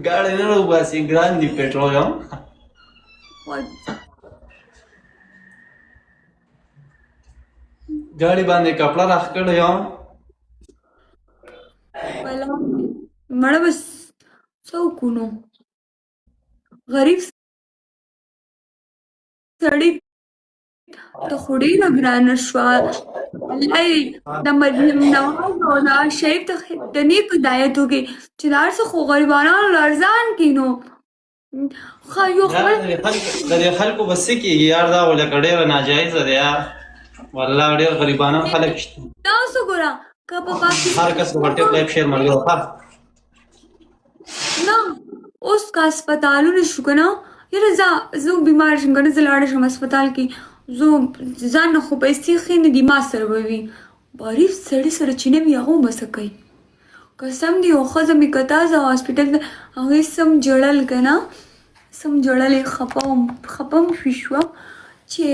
गाड़ी نه وباسي ګران دي پېټرول هم गाड़ी باندې کپڑا راخ کړی یم مړه بس څه وکړو نو غریب سړی ته خو ډېره ګرانه شوه الله د مریم نواز او نواز شریف ته د نیک هدایت وکړي چې دا هر څه خو غریبانو له ارزان کړي نو یو خپل د دې خلکو بس څه کېږي یار دا ولکه ډېره ناجایزه ده یار والله ډېر غریبانه خلک شته دا اوس وګوره که په پاکستان هر کس په ټیپ لایف شیر ملګرو ښه نه اوس که هسپتالونه شو که نه یاره زه بیمار شم که نه زه لاړه شم هسپتال کې زه ځان نه خو پیسې ښې نه دي ما سره به وي غریب سړي سره چې نه وي هغه به څه کوي قسم دی یو ښځه مې کته زه هاسپټل ته هغې سم ژړل که نه سم ژړلې خفه مې شوه چې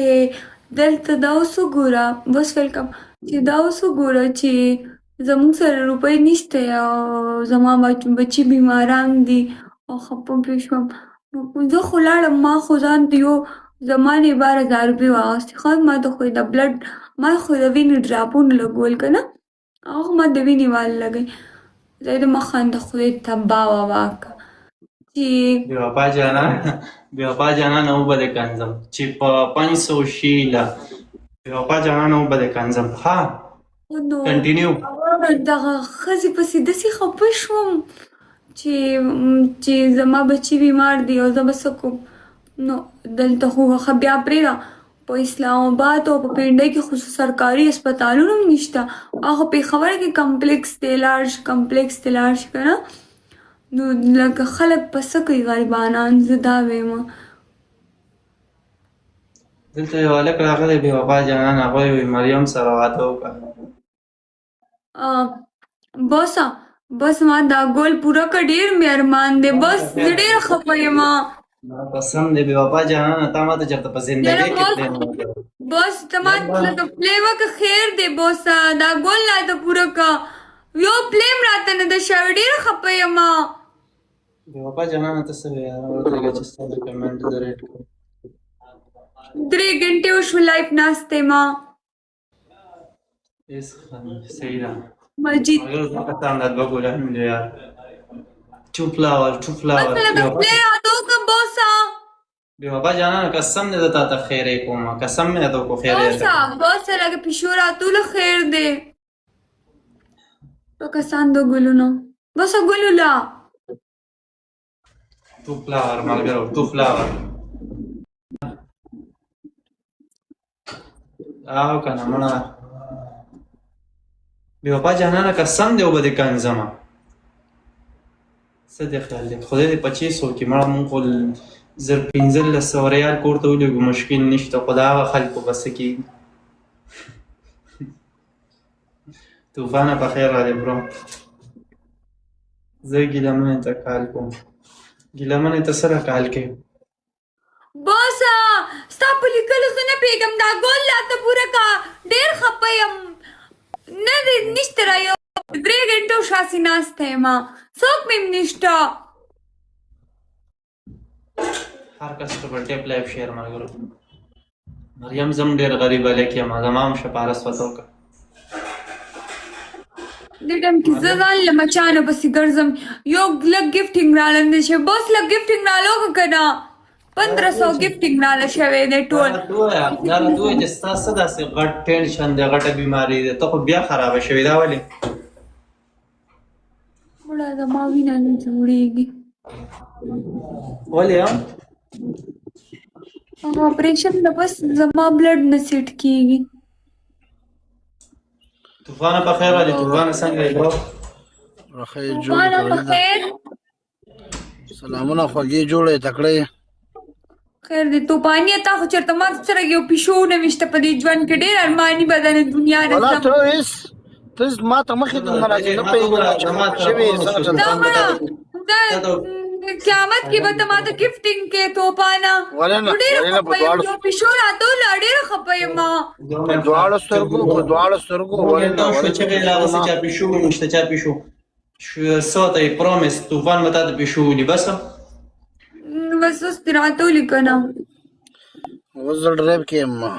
دلته دا اوس وګوره بس ویلکم چې دا اوس وګوره چې زموږ سره روپۍ نشته او زما بچي بیماران دي او خفه پرې شوم نو زه خو لاړم ما خو ځان ته یو زما نه 12,000 روپۍ واغستې ښه ما ته خو د بلډ ما خو د وینې ډراپونه لګول که نه هغه ما د وینې واله لګوي زه د مخانده خدای تباه وباه که چې بې وفا جانانه وبه دې کنځم چې په 500 شیله بې وفا جانانه وبه دې کنځم ها کنټینیو دغه ښځې پسې داسې خفه شوم چې زما بچي بیمار دي او زه به څه کوم نو دلته خو ښه بیا پرېږده په اسلام آباد او په پنډۍ کې خو سرکاري هسپتالونه هم نشته هغه پېښوره کې کمپلیکس دی کمپلیکس ته لاړ شي که نه نو لکه خلک په څه کوي غریبانان زه دا ویم دلته یو هلک راغلی بې وفا جانان هغوی وایي مریم سره واده وکړه بس ما دا ګول پوره که ډېر مې ارمان دی بس زه ډېره خفه یم قسم دی بې وفا جانانه تا ماته چېرته په زندګۍ کې پلی نه بس ته ما لکه پلی وکړه خیر دی بس دا ګول راته پوره که یو پلی هم راته نه ده شوی ډېره خفه یم بې وفا جانانه ته څه وایې ورته چې ستا د کمنټ زه ریډ کړم 3 घंटे وشو لایف ناسته ما صحیح ده مجید کسان دا دوه ګلان دي یار two flower لکه پلی راته وکړه بوسه بې وفا جانانه قسم دی زه تا ته خیرې کوم قسم مې درته وکړو خیرې بوسه لکه پیشو راتوله خیر دی په کسان د ګلونو بس ګلو لا two flower ملګرو two flower او که نه مړه بې وفا جانانه قسم دی وبه دې کنځمه څه دې خیال دی خدای دې 2500 کې مړه مونږ خو 1500 ریال کور ته ولېږو مشکل نشته خو د هغه خلکو به څه کېږي طوفانه په خیر راغلی برو زه ګیلمنې ته کال کوم ګیلمنې ته سره کال کوي بوسه ستا په لیکلو زه نه پوهېږم دا ګول راته پوره که ډېر خفه یم نه دی نشته را یو 3 घंटو شاسې ناسته یم څوک مې هم نشته هر کس ته په ټیپ لایف شیر ملګرو مریم زم ډېر غریبه لیک یم زما هم شپارس ورته وکړه دې ټایم کې زه ځان له مچانو پسې ګرځم یو لږ ګفټینګ راله شي بس لږ ګفټینګ راله وکړه که نه 1500 ګفټینګ راله شوی دی ټول دا راته ووایه چې ستا څه داسې غټ ټینشن دی غټه بیماري دی ته خو بیا خرابه شوې دا ولې مړه زما وینه نه جوړېږي ولې هغه اپریشن نه بس زما بلډ نه سیټ کېږي طوفانه په خیر راځي طوفانه څنګه یې برو طوفانه په خیر سلامونه خوږې جوړې تکړې خیر دی طوفانیه تا خو چېرته ما سره یو پیشو نه ویشته په دې ژوند کې ډېر ارماني بدنې دنیا نه ولا ته ما ته مخې ته راځې نه پوهېږم شوې قیامت کې به ته ما ته ګفټینګ کې طوفانه ډېره خفه یم یو پیشو راته وله ډېره خفه یم دواړو سترګو ولې نه چا پیشو نشته چا پیشو صوت ای پرومیس طوفان به تا ته پېښه ولي بس بس اوس دې راته ولیکنه. اوس زه ډرایو کې یم.